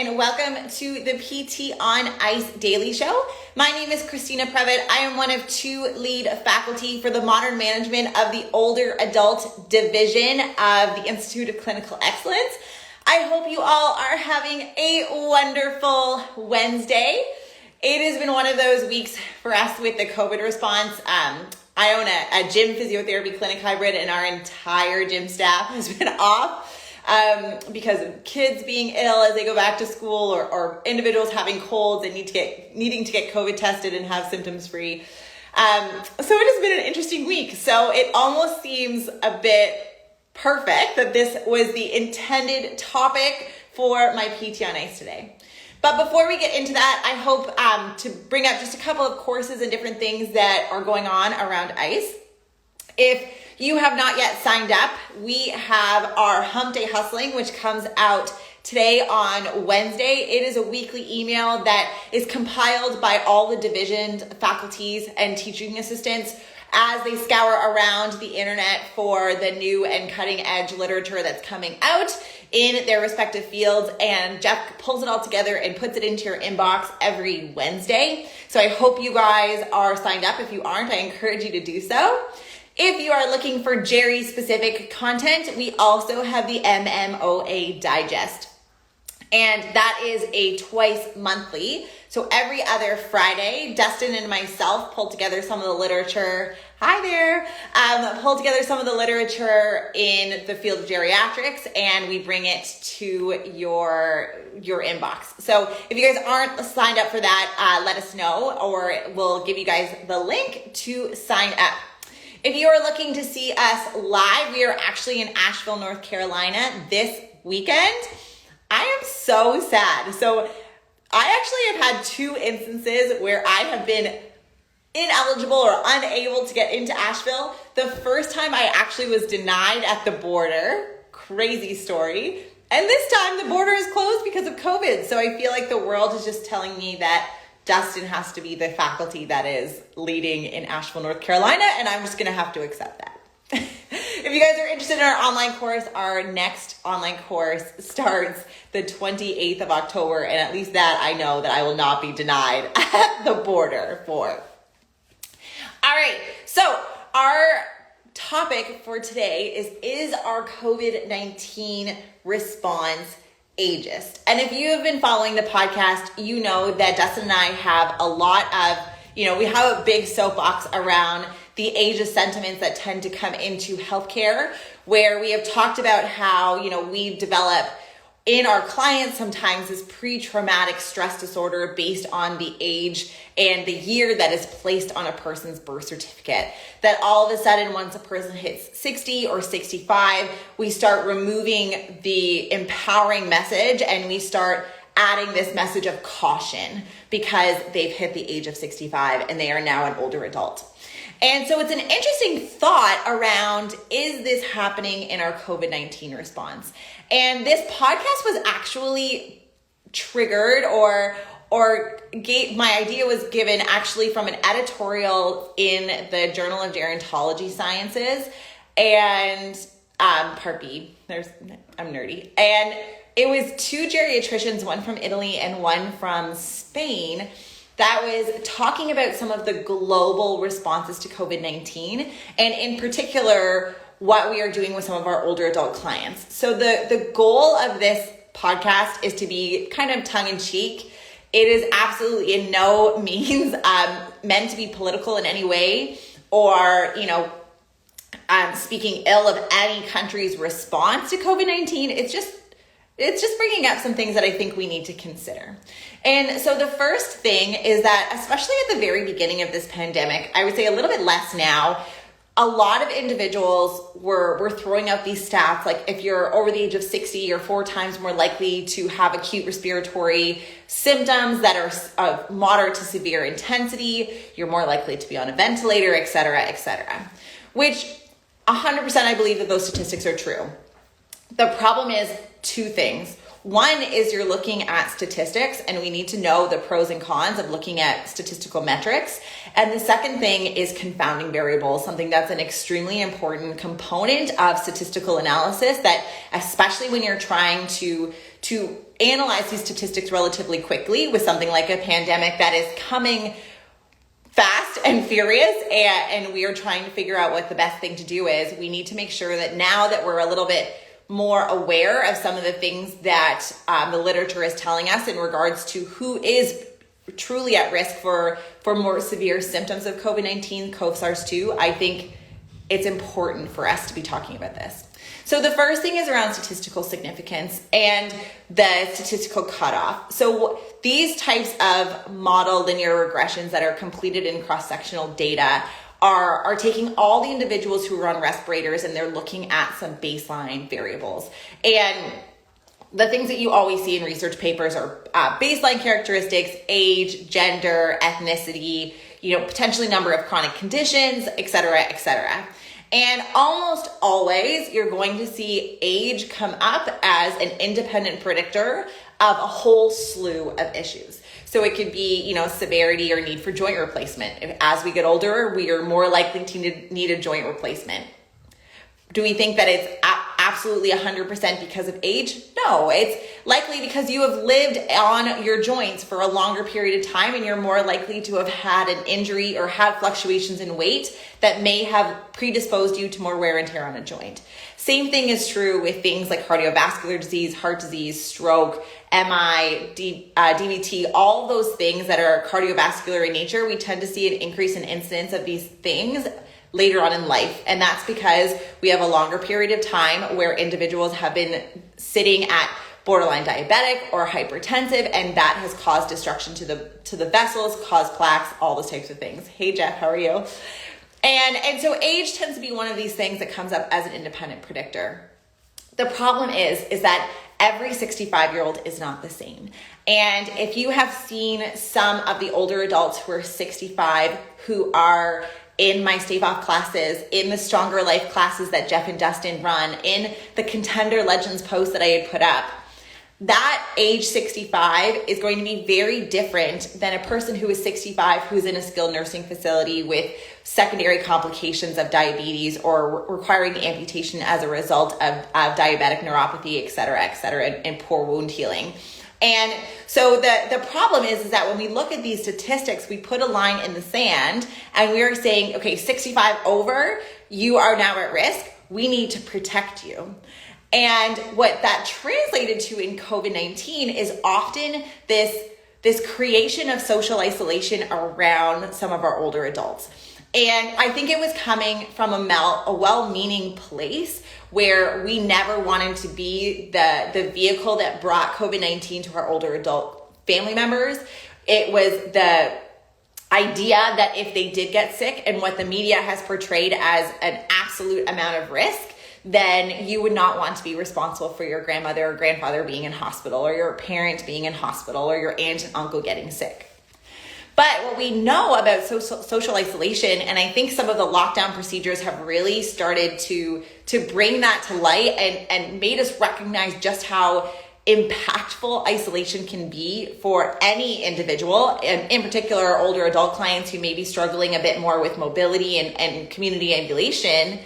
and welcome to the PT on Ice Daily Show. My name is Christina Previtt. I am one of two lead faculty for the Modern Management of the Older Adult Division of the Institute of Clinical Excellence. I hope you all are having a wonderful Wednesday. It has been one of those weeks for us with the COVID response. I own a gym physiotherapy clinic hybrid, and our entire gym staff has been off because of kids being ill as they go back to school, or individuals having colds and needing to get COVID tested and have symptoms free. So it has been an interesting week. So it almost seems a bit perfect that this was the intended topic for my PT on Ice today. But before we get into that, I hope to bring up just a couple of courses and different things that are going on around ICE. If you have not yet signed up, we have our Hump Day Hustling, which comes out today on Wednesday. It is a weekly email that is compiled by all the divisions, faculties, and teaching assistants as they scour around the internet for the new and cutting edge literature that's coming out in their respective fields. And Jeff pulls it all together and puts it into your inbox every Wednesday. So I hope you guys are signed up. If you aren't, I encourage you to do so. If you are looking for Jerry specific content, we also have the MMOA Digest. And that is a twice monthly. So every other Friday, Dustin and myself pull together some of the literature. Hi there. Pull together some of the literature in the field of geriatrics, and we bring it to your inbox. So if you guys aren't signed up for that, let us know, or we'll give you guys the link to sign up. If you are looking to see us live, we are actually in Asheville, North Carolina this weekend. I am so sad. So I actually have had two instances where I have been ineligible or unable to get into Asheville. The first time I actually was denied at the border. Crazy story. And this time the border is closed because of COVID. So I feel like the world is just telling me that Dustin has to be the faculty that is leading in Asheville, North Carolina, and I'm just going to have to accept that. If you guys are interested in our online course, our next online course starts the 28th of October, and at least that I know that I will not be denied at the border for. All right, so our topic for today is our COVID-19 response ageist? And if you have been following the podcast, you know that Dustin and I have a lot of, we have a big soapbox around the ageist sentiments that tend to come into healthcare, where we have talked about how, we develop in our clients sometimes this pre-traumatic stress disorder based on the age and the year that is placed on a person's birth certificate. That all of a sudden, once a person hits 60 or 65, we start removing the empowering message and we start adding this message of caution because they've hit the age of 65 and they are now an older adult. And so it's an interesting thought around, is this happening in our COVID-19 response? And this podcast was actually triggered or my idea was given actually from an editorial in the Journal of Gerontology Sciences and Part B. I'm nerdy. And it was two geriatricians, one from Italy and one from Spain, that was talking about some of the global responses to COVID-19, and in particular, what we are doing with some of our older adult clients. So the goal of this podcast is to be kind of tongue-in-cheek. It is absolutely in no means meant to be political in any way, or, speaking ill of any country's response to COVID-19. It's just bringing up some things that I think we need to consider. And so the first thing is that, especially at the very beginning of this pandemic, I would say a little bit less now, a lot of individuals were throwing out these stats, like if you're over the age of 60, you're 4 times more likely to have acute respiratory symptoms that are of moderate to severe intensity, you're more likely to be on a ventilator, et cetera, which 100% I believe that those statistics are true. The problem is two things. One is you're looking at statistics, and we need to know the pros and cons of looking at statistical metrics. And the second thing is confounding variables, something that's an extremely important component of statistical analysis that, especially when you're trying to to analyze these statistics relatively quickly with something like a pandemic that is coming fast and furious, and we are trying to figure out what the best thing to do is. We need to make sure that now that we're a little bit more aware of some of the things that the literature is telling us in regards to who is truly at risk for more severe symptoms of COVID-19, SARS-2, I think it's important for us to be talking about this. So the first thing is around statistical significance and the statistical cutoff. So these types of model linear regressions that are completed in cross-sectional data are taking all the individuals who are on respirators, and they're looking at some baseline variables. And the things that you always see in research papers are baseline characteristics, age, gender, ethnicity, potentially number of chronic conditions, et cetera, et cetera. And almost always you're going to see age come up as an independent predictor of a whole slew of issues. So it could be, severity or need for joint replacement. As we get older, we are more likely to need a joint replacement. Do we think that it's absolutely 100% because of age? No, it's likely because you have lived on your joints for a longer period of time, and you're more likely to have had an injury or had fluctuations in weight that may have predisposed you to more wear and tear on a joint. Same thing is true with things like cardiovascular disease, heart disease, stroke, MI, DVT, all those things that are cardiovascular in nature. We tend to see an increase in incidence of these things later on in life. And that's because we have a longer period of time where individuals have been sitting at borderline diabetic or hypertensive, and that has caused destruction to the vessels, caused plaques, all those types of things. Hey Jeff, how are you? And so age tends to be one of these things that comes up as an independent predictor. The problem is that every 65-year-old is not the same. And if you have seen some of the older adults who are 65 who are in my Stave Off classes, in the Stronger Life classes that Jeff and Dustin run, in the Contender Legends post that I had put up, that age 65 is going to be very different than a person who is 65 who's in a skilled nursing facility with secondary complications of diabetes or requiring amputation as a result of diabetic neuropathy, et cetera, and poor wound healing. And so the problem is that when we look at these statistics, we put a line in the sand and we are saying, okay, 65 over, you are now at risk. We need to protect you. And what that translated to in COVID-19 is often this creation of social isolation around some of our older adults. And I think it was coming from a well-meaning place where we never wanted to be the vehicle that brought COVID-19 to our older adult family members. It was the idea that if they did get sick, and what the media has portrayed as an absolute amount of risk, then you would not want to be responsible for your grandmother or grandfather being in hospital, or your parent being in hospital, or your aunt and uncle getting sick. But what we know about social isolation, and I think some of the lockdown procedures have really started to bring that to light and made us recognize just how impactful isolation can be for any individual, and in particular our older adult clients who may be struggling a bit more with mobility and community ambulation,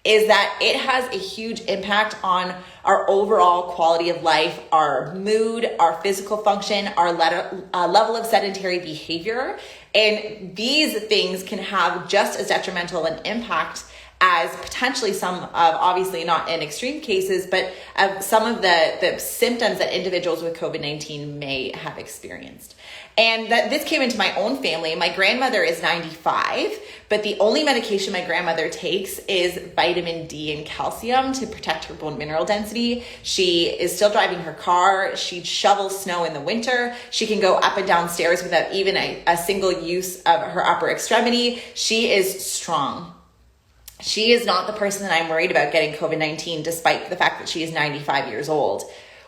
is that it has a huge impact on our overall quality of life, our mood, our physical function, our level of sedentary behavior. And these things can have just as detrimental an impact as potentially some of, obviously not in extreme cases, but some of the symptoms that individuals with COVID-19 may have experienced. And that this came into my own family. My grandmother is 95, but the only medication my grandmother takes is vitamin D and calcium to protect her bone mineral density. She is still driving her car. She shovels snow in the winter. She can go up and down stairs without even a single use of her upper extremity. She is strong. She is not the person that I'm worried about getting COVID-19, despite the fact that she is 95 years old.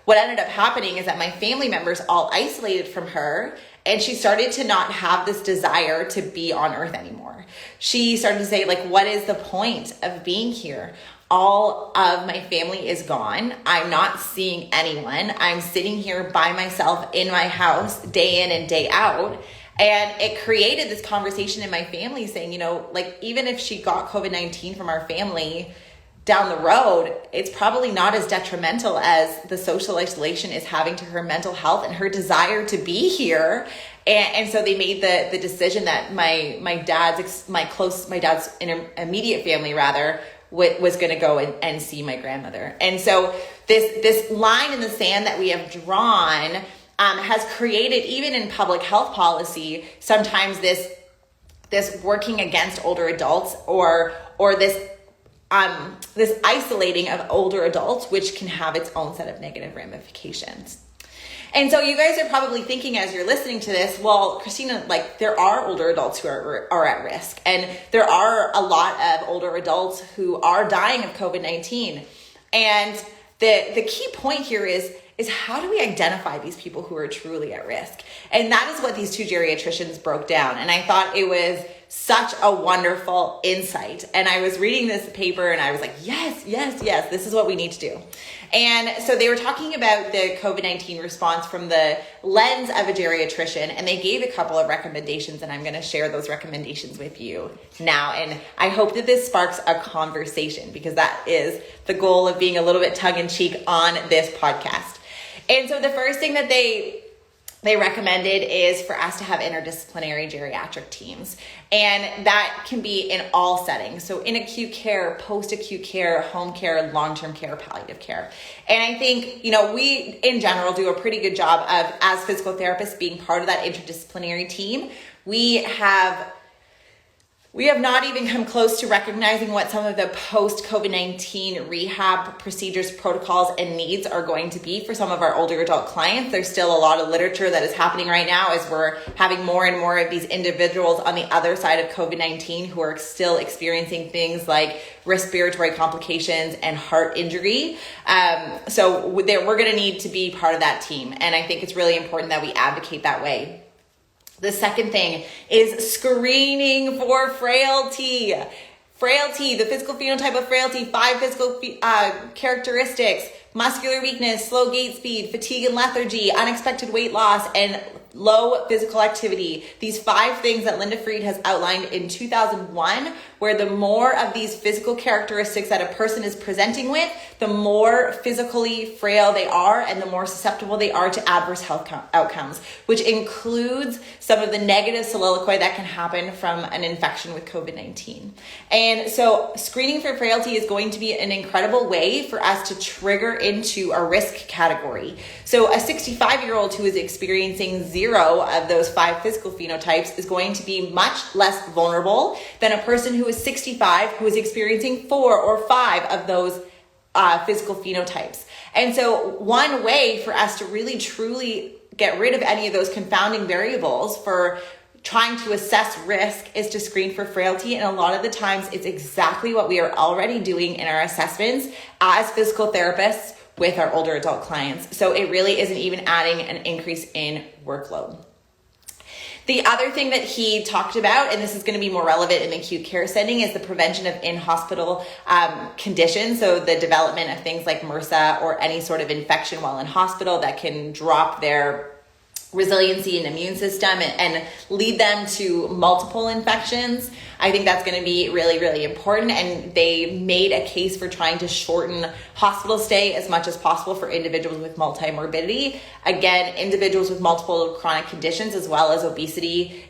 What ended up happening is that my family members all isolated from her, and she started to not have this desire to be on earth anymore. She started to say, what is the point of being here? All of my family is gone. I'm not seeing anyone. I'm sitting here by myself in my house day in and day out. And it created this conversation in my family saying, even if she got COVID-19 from our family, down the road, it's probably not as detrimental as the social isolation is having to her mental health and her desire to be here. And so they made the decision that my dad's immediate family was going to go and see my grandmother. And so this line in the sand that we have drawn has created, even in public health policy, sometimes this working against older adults or this isolating of older adults, which can have its own set of negative ramifications. And so you guys are probably thinking as you're listening to this, well, Christina, like there are older adults who are at risk, and there are a lot of older adults who are dying of COVID-19. And the key point here is how do we identify these people who are truly at risk? And that is what these two geriatricians broke down. And I thought it was such a wonderful insight. And I was reading this paper and I was like, yes, this is what we need to do. And so they were talking about the COVID-19 response from the lens of a geriatrician, and they gave a couple of recommendations, and I'm going to share those recommendations with you now. And I hope that this sparks a conversation, because that is the goal of being a little bit tongue-in-cheek on this podcast. And so the first thing that they recommended is for us to have interdisciplinary geriatric teams. And that can be in all settings. So in acute care, post-acute care, home care, long-term care, palliative care. And I think, we in general do a pretty good job of, as physical therapists, being part of that interdisciplinary team. We have not even come close to recognizing what some of the post-COVID-19 rehab procedures, protocols, and needs are going to be for some of our older adult clients. There's still a lot of literature that is happening right now as we're having more and more of these individuals on the other side of COVID-19 who are still experiencing things like respiratory complications and heart injury. So we're going to need to be part of that team. And I think it's really important that we advocate that way. The second thing is screening for frailty. Frailty, the physical phenotype of frailty, 5 physical characteristics: muscular weakness, slow gait speed, fatigue and lethargy, unexpected weight loss, and low physical activity. These 5 things that Linda Fried has outlined in 2001, where the more of these physical characteristics that a person is presenting with, the more physically frail they are and the more susceptible they are to adverse health outcomes, which includes some of the negative soliloquy that can happen from an infection with COVID-19. And so screening for frailty is going to be an incredible way for us to trigger into a risk category. So a 65-year-old who is experiencing 0 of those 5 physical phenotypes is going to be much less vulnerable than a person who is 65 who is experiencing 4 or 5 of those physical phenotypes. And so one way for us to really truly get rid of any of those confounding variables for trying to assess risk is to screen for frailty. And a lot of the times it's exactly what we are already doing in our assessments as physical therapists with our older adult clients. So it really isn't even adding an increase in workload. The other thing that he talked about, and this is going to be more relevant in the acute care setting, is the prevention of in-hospital conditions. So the development of things like MRSA or any sort of infection while in hospital that can drop their resiliency and immune system and lead them to multiple infections. I think that's going to be really, really important. And they made a case for trying to shorten hospital stay as much as possible for individuals with multimorbidity. Again, individuals with multiple chronic conditions as well as obesity,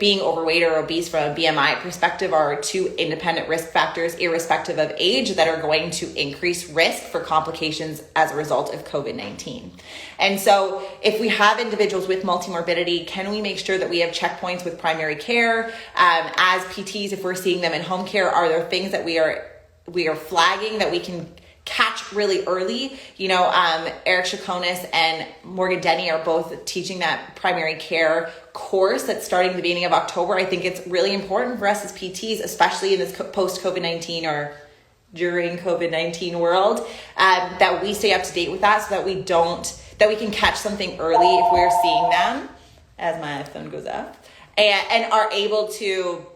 being overweight or obese from a BMI perspective are 2 independent risk factors, irrespective of age, that are going to increase risk for complications as a result of COVID-19. And so if we have individuals with multimorbidity, can we make sure that we have checkpoints with primary care? As PTs, if we're seeing them in home care, are there things that we are flagging that we can catch really early? Eric Chaconis and Morgan Denny are both teaching that primary care course that's starting at the beginning of October. I think it's really important for us as PTs, especially in this post-COVID-19 or during COVID-19 world, that we stay up to date with that so that we can catch something early if we're seeing them, as my phone goes up, and are able to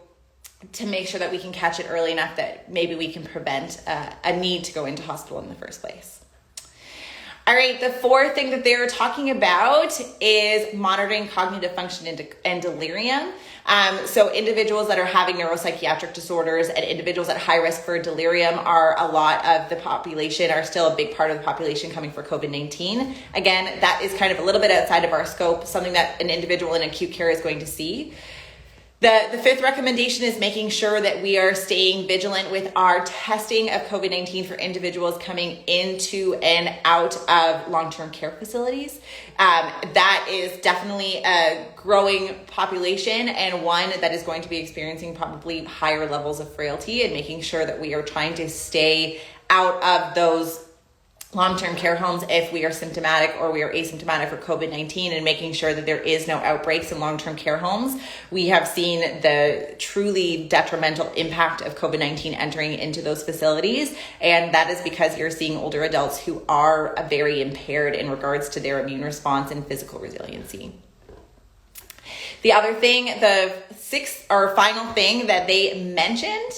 make sure that we can catch it early enough that maybe we can prevent a need to go into hospital in the first place. All right, the fourth thing that they're talking about is monitoring cognitive function and delirium. So individuals that are having neuropsychiatric disorders and individuals at high risk for delirium are a lot of the population, are still a big part of the population coming for COVID-19. Again, that is kind of a little bit outside of our scope, something that an individual in acute care is going to see. The fifth recommendation is making sure that we are staying vigilant with our testing of COVID-19 for individuals coming into and out of long-term care facilities. That is definitely a growing population and one that is going to be experiencing probably higher levels of frailty, and making sure that we are trying to stay out of those long-term care homes if we are symptomatic or we are asymptomatic for COVID-19, and making sure that there is no outbreaks in long-term care homes. We have seen the truly detrimental impact of COVID-19 entering into those facilities, and that is because you're seeing older adults who are very impaired in regards to their immune response and physical resiliency. The other thing, the sixth or final thing that they mentioned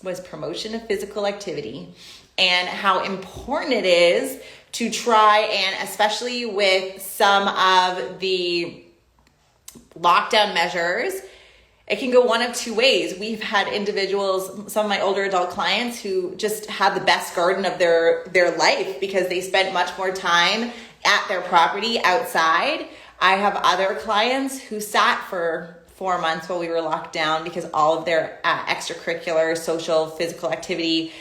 was promotion of physical activity, and how important it is to try, and especially with some of the lockdown measures, it can go one of two ways. We've had individuals, some of my older adult clients, who just had the best garden of their life because they spent much more time at their property outside. I have other clients who sat for 4 months while we were locked down because all of their extracurricular, social, physical activity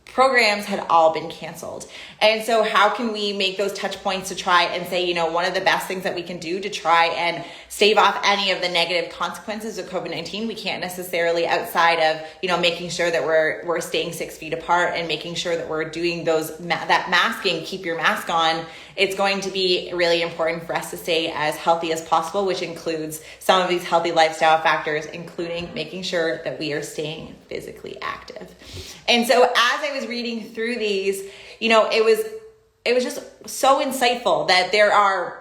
programs had all been canceled. And so how can we make those touch points to try and say, one of the best things that we can do to try and stave off any of the negative consequences of COVID-19, we can't necessarily, outside of, making sure that we're staying 6 feet apart and making sure that we're doing that masking, keep your mask on. It's going to be really important for us to stay as healthy as possible, which includes some of these healthy lifestyle factors, including making sure that we are staying physically active. And so as I was reading through these, it was just so insightful that there are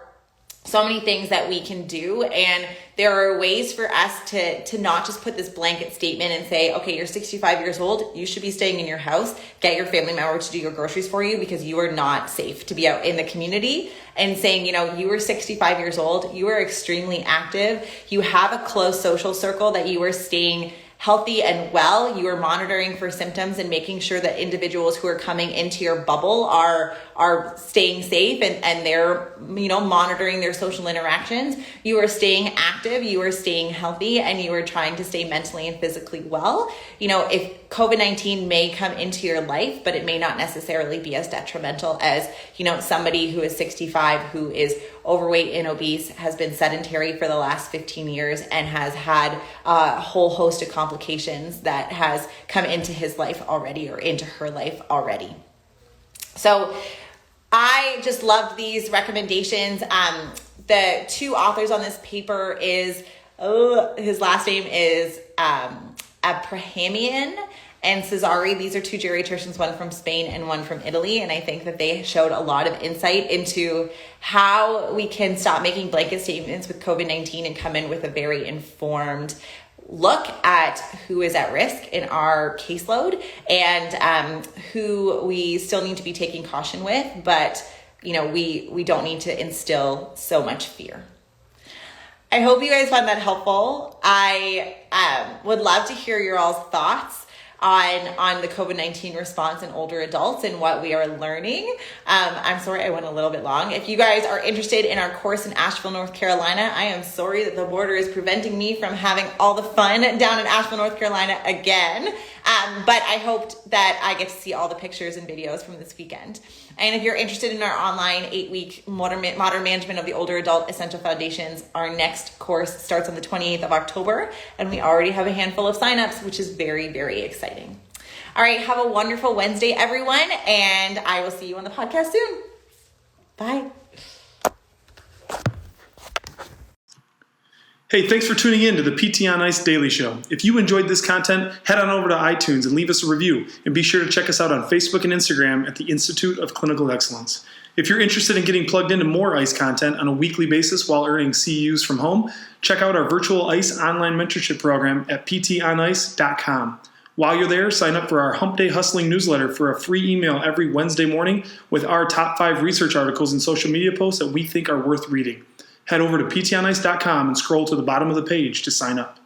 so many things that we can do, and there are ways for us to not just put this blanket statement and say, okay, you're 65 years old, you should be staying in your house, get your family member to do your groceries for you because you are not safe to be out in the community, and saying, you are 65 years old, you are extremely active, you have a close social circle, that you are staying healthy and well, you are monitoring for symptoms and making sure that individuals who are coming into your bubble are staying safe and they're, monitoring their social interactions. You are staying active, you are staying healthy, and you are trying to stay mentally and physically well. If COVID-19 may come into your life, but it may not necessarily be as detrimental as, somebody who is 65, who is overweight and obese, has been sedentary for the last 15 years and has had a whole host of complications that has come into his life already, or into her life already. So I just loved these recommendations. The two authors on this paper is, his last name is Abrahamian and Cesari. These are two geriatricians, one from Spain and one from Italy. And I think that they showed a lot of insight into how we can stop making blanket statements with COVID-19 and come in with a very informed look at who is at risk in our caseload, and who we still need to be taking caution with, but we don't need to instill so much fear. I hope you guys found that helpful. I would love to hear your all's thoughts on the COVID-19 response in older adults and what we are learning. I'm sorry I went a little bit long. If you guys are interested in our course in Asheville, North Carolina, I am sorry that the border is preventing me from having all the fun down in Asheville, North Carolina again. But I hoped that I get to see all the pictures and videos from this weekend. And if you're interested in our online 8-week modern management of the older adult essential foundations, our next course starts on the 28th of October, and we already have a handful of signups, which is very, very exciting. All right, have a wonderful Wednesday, everyone, and I will see you on the podcast soon. Bye. Hey, thanks for tuning in to the PT on Ice Daily Show. If you enjoyed this content, head on over to iTunes and leave us a review. And be sure to check us out on Facebook and Instagram at the Institute of Clinical Excellence. If you're interested in getting plugged into more ICE content on a weekly basis while earning CEUs from home, check out our virtual ICE online mentorship program at ptonice.com. While you're there, sign up for our Hump Day Hustling newsletter for a free email every Wednesday morning with our top 5 research articles and social media posts that we think are worth reading. Head over to ptonice.com and scroll to the bottom of the page to sign up.